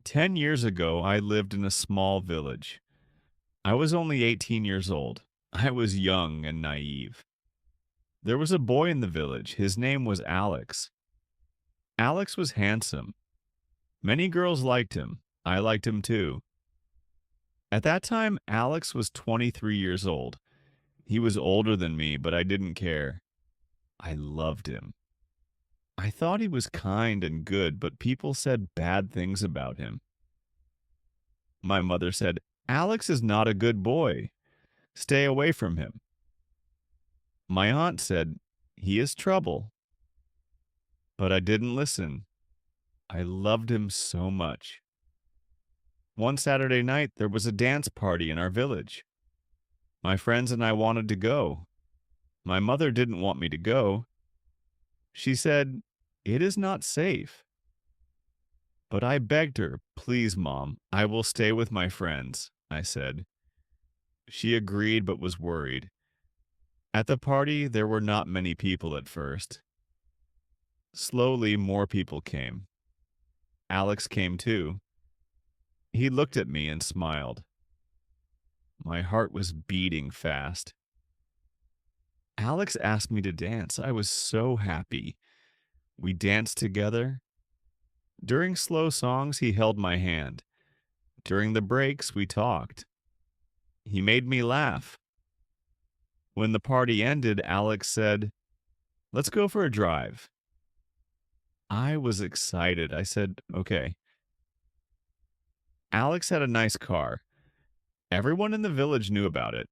10 years ago, I lived in a small village. I was only 18 years old. I was young and naive. There was a boy in the village. His name was Alex. Alex was handsome. Many girls liked him. I liked him too. At that time, Alex was 23 years old. He was older than me, but I didn't care. I loved him. I thought he was kind and good, but people said bad things about him. My mother said, Alex is not a good boy. Stay away from him. My aunt said, he is trouble. But I didn't listen. I loved him so much. One Saturday night, there was a dance party in our village. My friends and I wanted to go. My mother didn't want me to go. She said, it is not safe. But I begged her, please, Mom, I will stay with my friends, I said. She agreed but was worried. At the party, there were not many people at first. Slowly, more people came. Alex came too. He looked at me and smiled. My heart was beating fast. Alex asked me to dance. I was so happy. We danced together. During slow songs, he held my hand. During the breaks, we talked. He made me laugh. When the party ended, Alex said, let's go for a drive. I was excited. I said, okay. Alex had a nice car. Everyone in the village knew about it.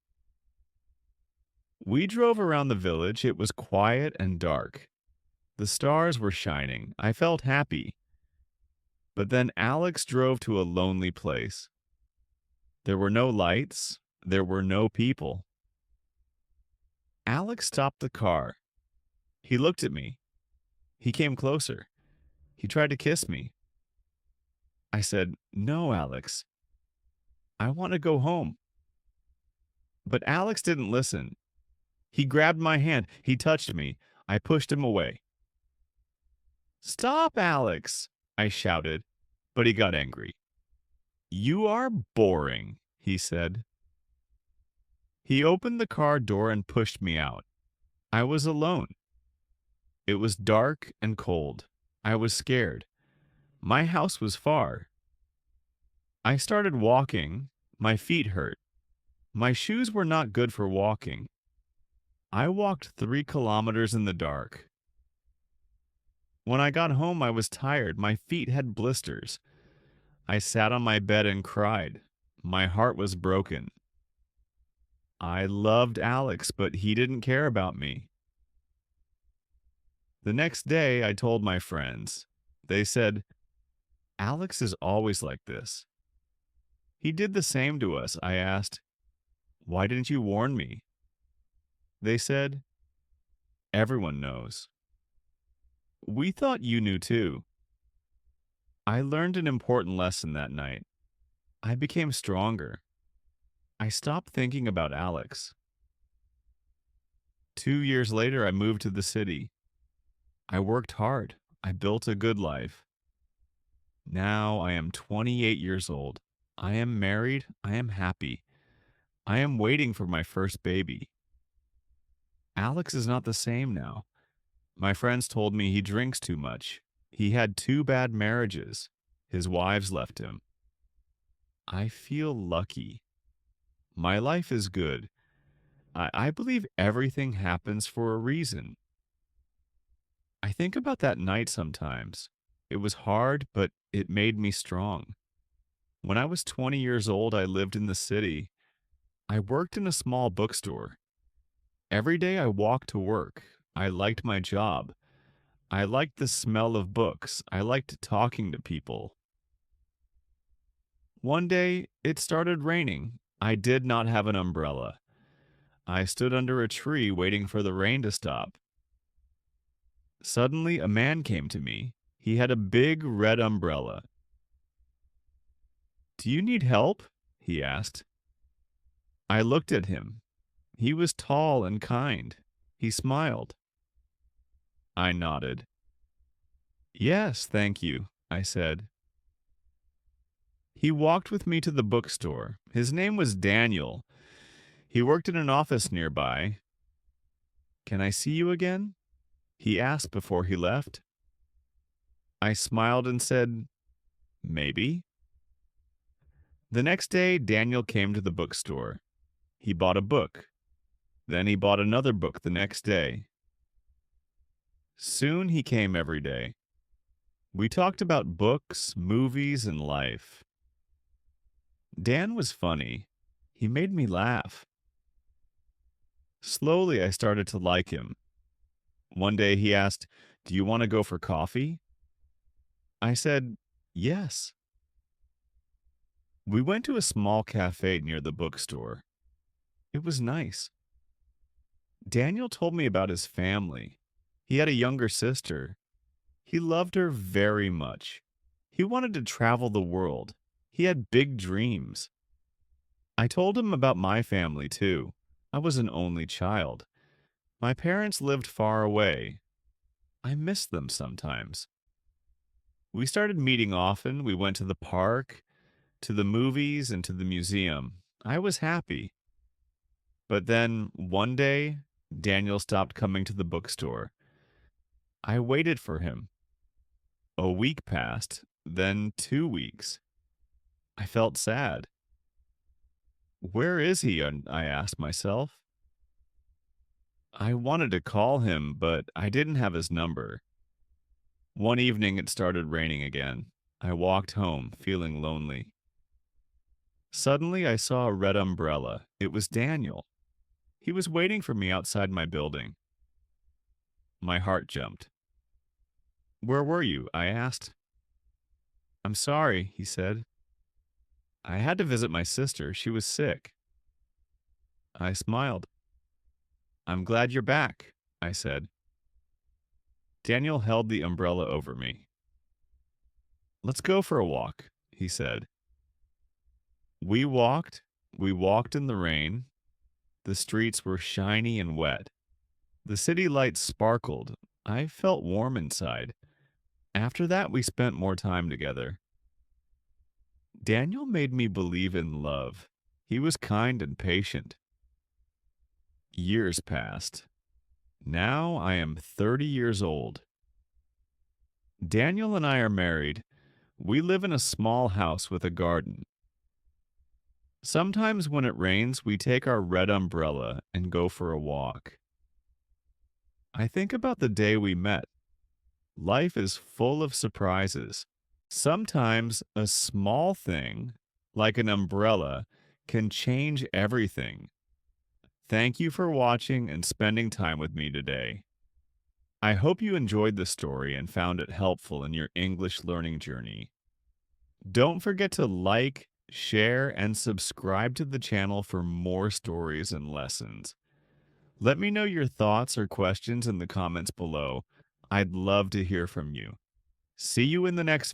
We drove around the village. It was quiet and dark. The stars were shining. I felt happy. But then Alex drove to a lonely place. There were no lights. There were no people. Alex stopped the car. He looked at me. He came closer. He tried to kiss me. I said, no, Alex. I want to go home. But Alex didn't listen. He grabbed my hand. He touched me. I pushed him away. Stop, Alex, I shouted, but he got angry. You are boring, he said. He opened the car door and pushed me out. I was alone. It was dark and cold. I was scared. My house was far. I started walking. My feet hurt. My shoes were not good for walking. I walked 3 kilometers in the dark. When I got home, I was tired. My feet had blisters. I sat on my bed and cried. My heart was broken. I loved Alex, but he didn't care about me. The next day, I told my friends. They said, Alex is always like this. He did the same to us. I asked, why didn't you warn me? They said, everyone knows. We thought you knew too. I learned an important lesson that night. I became stronger. I stopped thinking about Alex. 2 years later, I moved to the city. I worked hard. I built a good life. Now I am 28 years old. I am married. I am happy. I am waiting for my first baby. Alex is not the same now. My friends told me he drinks too much. He had 2 bad marriages. His wives left him. I feel lucky. My life is good. I believe everything happens for a reason. I think about that night sometimes. It was hard, but it made me strong. When I was 20 years old, I lived in the city. I worked in a small bookstore. Every day I walked to work. I liked my job. I liked the smell of books. I liked talking to people. One day, it started raining. I did not have an umbrella. I stood under a tree waiting for the rain to stop. Suddenly, a man came to me. He had a big red umbrella. Do you need help? He asked. I looked at him. He was tall and kind. He smiled. I nodded. Yes, thank you, I said. He walked with me to the bookstore. His name was Daniel. He worked in an office nearby. Can I see you again? He asked before he left. I smiled and said, maybe. The next day, Daniel came to the bookstore. He bought a book. Then he bought another book the next day. Soon he came every day. We talked about books, movies, and life. Dan was funny. He made me laugh. Slowly, I started to like him. One day he asked, do you want to go for coffee? I said, yes. We went to a small cafe near the bookstore. It was nice. Daniel told me about his family. He had a younger sister. He loved her very much. He wanted to travel the world. He had big dreams. I told him about my family, too. I was an only child. My parents lived far away. I miss them sometimes. We started meeting often. We went to the park, to the movies, and to the museum. I was happy. But then, one day, Daniel stopped coming to the bookstore. I waited for him. A week passed, then 2 weeks. I felt sad. Where is he? I asked myself. I wanted to call him, but I didn't have his number. One evening it started raining again. I walked home, feeling lonely. Suddenly I saw a red umbrella. It was Daniel. He was waiting for me outside my building. My heart jumped. Where were you? I asked. I'm sorry, he said. I had to visit my sister. She was sick. I smiled. I'm glad you're back, I said. Daniel held the umbrella over me. Let's go for a walk, he said. We walked. We walked in the rain. The streets were shiny and wet. The city lights sparkled. I felt warm inside. After that, we spent more time together. Daniel made me believe in love. He was kind and patient. Years passed. Now I am 30 years old. Daniel and I are married. We live in a small house with a garden. Sometimes when it rains, we take our red umbrella and go for a walk. I think about the day we met. Life is full of surprises. Sometimes a small thing, like an umbrella, can change everything. Thank you for watching and spending time with me today. I hope you enjoyed the story and found it helpful in your English learning journey. Don't forget to like, share, and subscribe to the channel for more stories and lessons. Let me know your thoughts or questions in the comments below. I'd love to hear from you. See you in the next video.